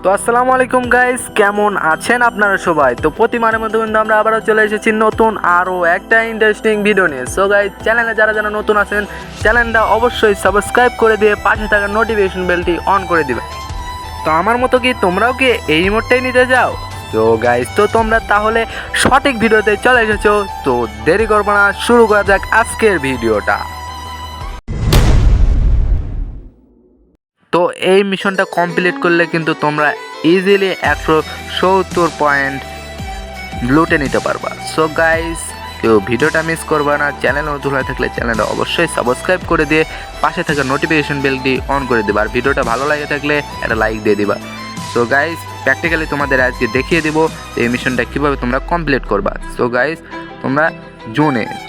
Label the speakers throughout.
Speaker 1: তো আসসালামু আলাইকুম গাইস, কেমন আছেন আপনারা সবাই? তো প্রতিবারের মতো কিন্তু আমরা আবারও চলে এসেছি নতুন আরও একটা ইন্টারেস্টিং ভিডিও নিয়ে। সো গাইস, চ্যানেলে যারা যারা নতুন আছেন চ্যানেলটা অবশ্যই সাবস্ক্রাইব করে দিয়ে পাশে থাকা নোটিফিকেশন বেলটি অন করে দিবে। তো আমার মতো কি তোমরাও কি এই মোডটাই নিতে যাও? তো গাইস, তো তোমরা তাহলে সঠিক ভিডিওতে চলে এসেছো। তো দেরি করবো না, শুরু করা যাক আজকের ভিডিওটা। তো এই মিশনটা কমপ্লিট করলে কিন্তু তোমরা ইজিলি 170 পয়েন্ট লুটে নিতে পারবা। সো গাইস, কেউ ভিডিওটা মিস করবা না। চ্যানেল নতুন হয়ে থাকলে চ্যানেলটা অবশ্যই সাবস্ক্রাইব করে দিয়ে পাশে থাকা নোটিফিকেশন বেলটি অন করে দেবা। আর ভিডিওটা ভালো লাগে থাকলে একটা লাইক দিয়ে দিবা। সো গাইস, প্র্যাকটিক্যালি তোমাদের আজকে দেখিয়ে দিব এই মিশনটা কীভাবে তোমরা কমপ্লিট করবা। সো গাইস, তোমরা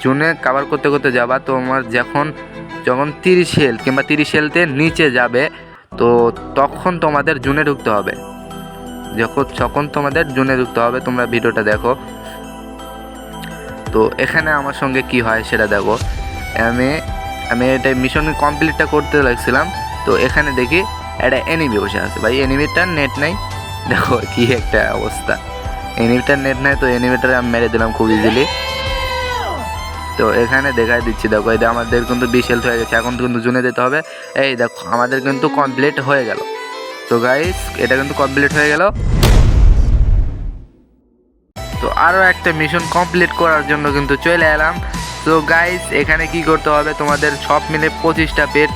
Speaker 1: জুনে কভার করতে করতে যাবা। তোমার যখন 30 হেলথ কিংবা 30 হেলথের নিচে যাবে, তো তখন তোমাদের জুনে ঢুকতে হবে। যখন তোমাদের জুনে ঢুকতে হবে, তোমরা ভিডিওটা দেখো। তো এখানে আমার সঙ্গে কি হয় সেটা দেখো। আমি এটা মিশন কমপ্লিটটা করতে লাগছিলাম। তো এখানে দেখি একটা এনিমি বসে আছে। ভাই, এনিমিটার নেট নাই, দেখো কি একটা অবস্থা। এনিমিটার নেট নাই, তো এনিমিটার আমি মেরে দিলাম খুব ইজিলি। তো এখানে দেখাই দিচ্ছি, দেখো এটা আমাদের কিন্তু 20 হেলথ হয়ে গেছে। এখন কিন্তু জুনে দিতে হবে। এই দেখো, আমাদের কিন্তু কমপ্লিট হয়ে গেল। তো গাইস, এটা কিন্তু কমপ্লিট হয়ে গেল। তো আরও একটা মিশন কমপ্লিট করার জন্য কিন্তু চলে এলাম। তো গাইস, এখানে কি করতে হবে, তোমাদের সব মিলে 25টা পেট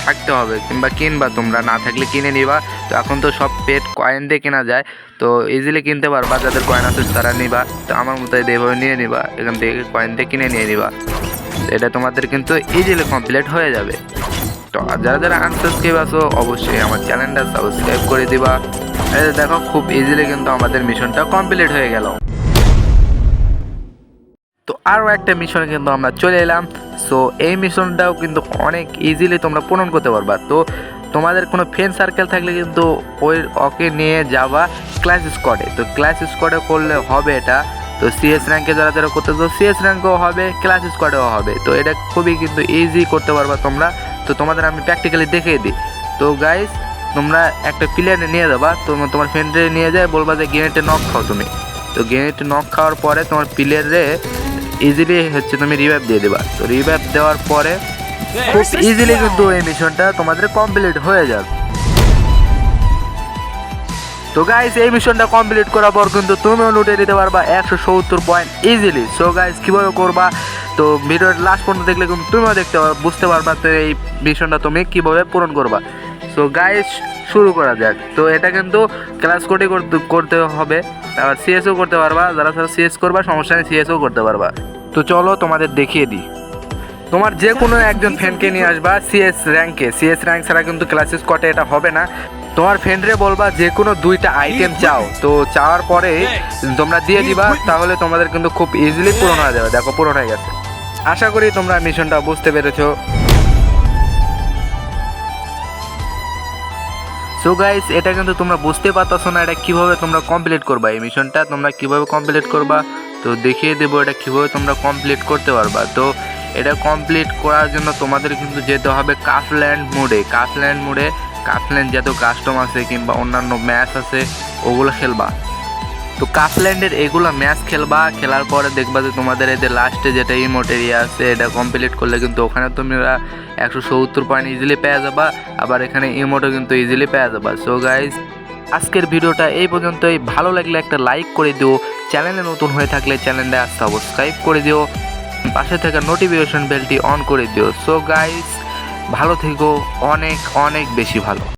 Speaker 1: থাকতে হবে, কিংবা কিনবা, তোমরা না থাকলে কিনে নিবা। তো এখন তো সব পেট কয়েন দিয়ে কেনা যায়, তো ইজিলি কিনতে পারবা। যাদের কয়েন আছে তারা নিবা। তো আমার মতো এইভাবে নিয়ে নিবা, এখান থেকে কয়েন দিয়ে কিনে নিয়ে নিবা। এটা তোমাদের কিন্তু ইজিলি কমপ্লিট হয়ে যাবে। তো যারা যারা আনসাবস্ক্রাইব আছো অবশ্যই আমার চ্যানেলটা সাবস্ক্রাইব করে দিবা। দেখো, খুব ইজিলি কিন্তু আমাদের মিশনটা কমপ্লিট হয়ে গেল। তো আরও একটা মিশনে কিন্তু আমরা চলে এলাম। সো এই মিশনটাও কিন্তু অনেক ইজিলি তোমরা পূরণ করতে পারবা। তো তোমাদের কোনো ফ্রেন্ড সার্কেল থাকলে কিন্তু ওকে নিয়ে যাবা ক্লাস স্কোয়াডে। তো ক্লাস স্কোয়াডে করলে হবে এটা। তো সিএস র্যাঙ্কে যারা যারা করতে চাও সিএস র্যাঙ্কেও হবে, ক্লাস স্কোয়াডেও হবে। তো এটা খুবই কিন্তু ইজি করতে পারবা তোমরা। তো তোমাদের আমি প্র্যাকটিক্যালি দেখিয়ে দিই। তো গাইস, তোমরা একটা প্লেয়ারে নিয়ে যাবা। তোমার ফ্রেন্ডে নিয়ে যায়, বলবা যে গ্রেনেডে নক খাও তুমি। তো গ্রেনেডে নক খাওয়ার পরে তোমার প্লেয়ারে ইজিলি তুমি রিভাইভ দিয়ে দেবা। তো রিভাইভ দেওয়ার পরে খুব ইজিলি কিন্তু এই মিশনটা তোমাদের কমপ্লিট হয়ে যাবে। তো গাইস, এই মিশনটা কমপ্লিট করার পর কিন্তু তুমিও লুটে দিতে পারবা 170 পয়েন্ট ইজিলি। সো গাইস, কীভাবে করবা, তো ভিডিওর লাস্ট পর্যন্ত দেখলে কিন্তু তুমিও বুঝতে পারবা তো এই মিশনটা তুমি কীভাবে পূরণ করবা। সো গাইস, শুরু করা যাক। তো এটা কিন্তু ক্লাস কোডে করতে হবে। আবার সিএসও করতে পারবা, যারা সিএস করবা সমস্যা নেই, সিএসও করতে পারবা। তো চলো তোমাদের দেখিয়ে দিই। তোমার যে কোনো একজন ফ্রেন্ডকে নিয়ে আসবা সিএস র্যাঙ্ক ছাড়া কিন্তু ক্লাস স্কোয়াডে এটা হবে না। তোমার ফ্রেন্ডরে বলবা যে কোনো 2টা আইটেম চাও। তো চাওয়ার পরে তোমরা দিয়ে দিবা, তাহলে তোমাদের কিন্তু খুব ইজিলি পূরণ হয়ে যাবে। দেখো, পূরণ হয়ে গেছে। আশা করি তোমরা মিশনটা বুঝতে পেরেছো। সো গাইস, এটা কিন্তু তোমরা বুঝতে পারতেছো না এটা কিভাবে তোমরা কমপ্লিট করবা। এই মিশনটা তোমরা কিভাবে কমপ্লিট করবা তো দেখিয়ে দেবো এটা কিভাবে তোমরা কমপ্লিট করতে পারবা। তো এটা কমপ্লিট করার জন্য তোমাদের কিন্তু যেতে হবে কাফল্যান্ড কাফল্যান্ড যত কাস্টম আছে কিংবা অন্যান্য ম্যাচ আছে ওগুলো খেলবা। তো কাফল্যান্ডের এগুলো ম্যাচ খেলার পরে দেখবা যে তোমাদের এদের লাস্টে যেটা ইমোট এরিয়া আছে এটা কমপ্লিট করলে কিন্তু ওখানে তোমরা 170 পয়েন্ট ইজিলি পেয়ে যাবা। আবার এখানে ইমোটও কিন্তু ইজিলি পেয়ে যাবা। সো গাইজ, আজকের ভিডিওটা এই পর্যন্তই। ভালো লাগলে একটা লাইক করে দিও। চ্যানেলে নতুন হয়ে থাকলে চ্যানেলটা সাবস্ক্রাইব করে দিও, পাশে থাকা নোটিফিকেশন বেলটি অন করে দিও। সো গাইজ, ভালো থেকো, অনেক অনেক বেশি ভালো।